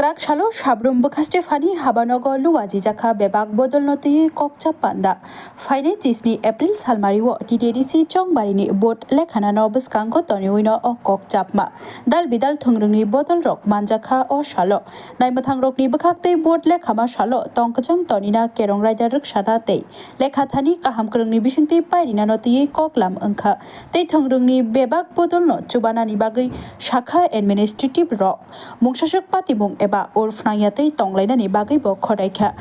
Krak shalo shabrum bakaste fani habanogo luwaji jaka bebak bodol noti kokcha panda. Faine jisni April salmariwo TDDC chongbarini bot lekhana no bskango toniwino o kokchapma. Dal bidal thungrungni bodol rok manjaka o shalo. Naimathang rokni bakakte bot lekhama shalo tongkachang tonina kerong rider rikshana te. Lekhathani kaham krungni bisingti pairina noti koklam angkha. Te thungrungni bebak bodol no chubanani bagai shakha administrative rok. Mungshashak patimung eba urfnayatei tonglainani bagai bo khodaikha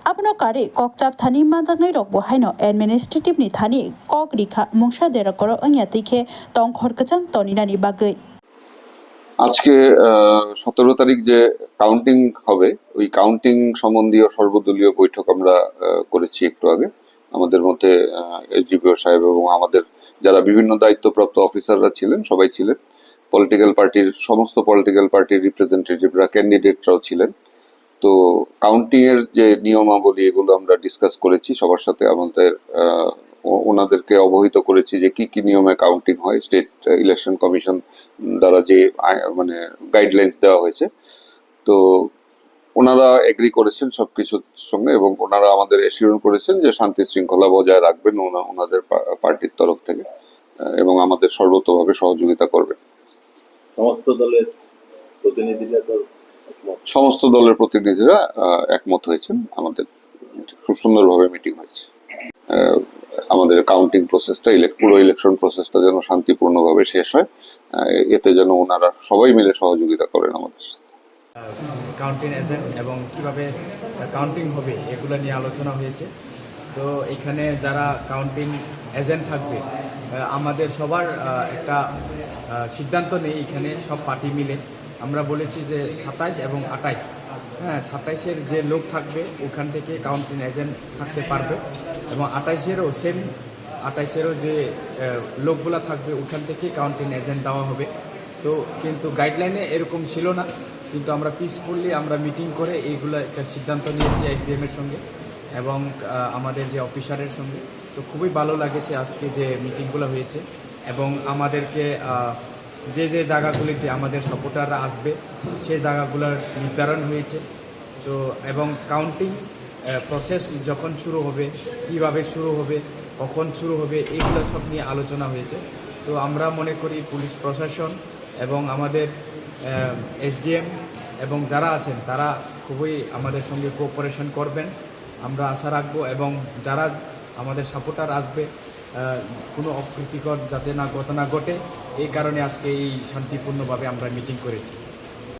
abno kare kokchap thani manjangnai rok bo haino administrative ni thani kok rikha mungsa dera koro angyatei khe tongkhorkachang toninani bagai আজকে 17 তারিখ যে counting হবে ওই counting সম্বন্ধীয় সর্বদলীয় বৈঠক আমরা করেছি একটু আগে আমাদের মধ্যে এসডিপিও সাহেব এবং আমাদের যারা বিভিন্ন দায়িত্বপ্রাপ্ত অফিসাররা ছিলেন সবাই ছিলেন সমস্ত পলিটিক্যাল পার্টির রিপ্রেজেন্টেটিভরা ক্যান্ডিডেটরাও ছিলেন তো কাউন্টিং এর যে নিয়মাবলী এগুলো আমরা ডিসকাস করেছি সবার সাথে আমাদের ওনাদেরকে অবহিত করেছি যে কি কি নিয়মে কাউন্টিং হয় স্টেট ইলেকশন কমিশন দ্বারা যে মানে গাইডলাইন্স দেওয়া হয়েছে তো ওনারা এগ্রি করেছেন সবকিছুর সঙ্গে এবং ওনারা আমাদের এসিওর করেছেন যে শান্তি শৃঙ্খলা বজায় রাখবেন ওনাদের পার্টির তরফ থেকে এবং আমাদের সর্বতোভাবে সহযোগিতা করবেন সমস্ত দলের প্রতিনিধিরা একমত হয়েছেন আমাদের খুব সুন্দরভাবে মিটিং হয়েছে আমাদের কাউন্টিং প্রসেসটা পুরো ইলেকশন প্রসেসটা যেন শান্তিপূর্ণভাবে শেষ হয় এতে যেন ওনারা সবাই মিলে সহযোগিতা করেন আমাদের কাউন্টিং এজেন্ট এবং কিভাবে কাউন্টিং হবে এগুলো নিয়ে আলোচনা হয়েছে তো এখানে যারা কাউন্টিং এজেন্ট থাকবে আমাদের সবার একটা সিদ্ধান্ত নেই এখানে সব পার্টি মিলে আমরা বলেছি যে 27 এবং 28 হ্যাঁ 27-এর যে লোক থাকবে ওখান থেকে কাউন্টিং এজেন্ট থাকতে পারবে এবং 28-এরও যে লোকগুলা থাকবে ওখান থেকে কাউন্টিং এজেন্ট দেওয়া হবে তো কিন্তু গাইডলাইনে এরকম ছিল না কিন্তু আমরা পিসফুলি আমরা মিটিং করে এইগুলো একটা সিদ্ধান্ত নিয়েছি এসডিএমের সঙ্গে এবং আমাদের যে অফিসারের সঙ্গে তো খুবই ভালো লাগেছে আজকে যে মিটিংগুলো হয়েছে এবং আমাদেরকে যে যে জায়গাগুলিতে আমাদের সাপোর্টাররা আসবে সেই জায়গাগুলোর নির্ধারণ হয়েছে তো এবং কাউন্টিং প্রসেস যখন শুরু হবে কিভাবে শুরু হবে কখন শুরু হবে এইগুলো সব নিয়ে আলোচনা হয়েছে তো আমরা মনে করি পুলিশ প্রশাসন এবং আমাদের এসডিএম এবং যারা আছেন তারা খুবই আমাদের সঙ্গে কোঅপারেশন করবেন আমরা আশা রাখবো এবং যারা আমাদের সাপোর্টার আসবে কোনো অপ্রীতিকর যাতে না ঘটনা ঘটে এই কারণে আজকে এই শান্তিপূর্ণভাবে আমরা মিটিং করেছি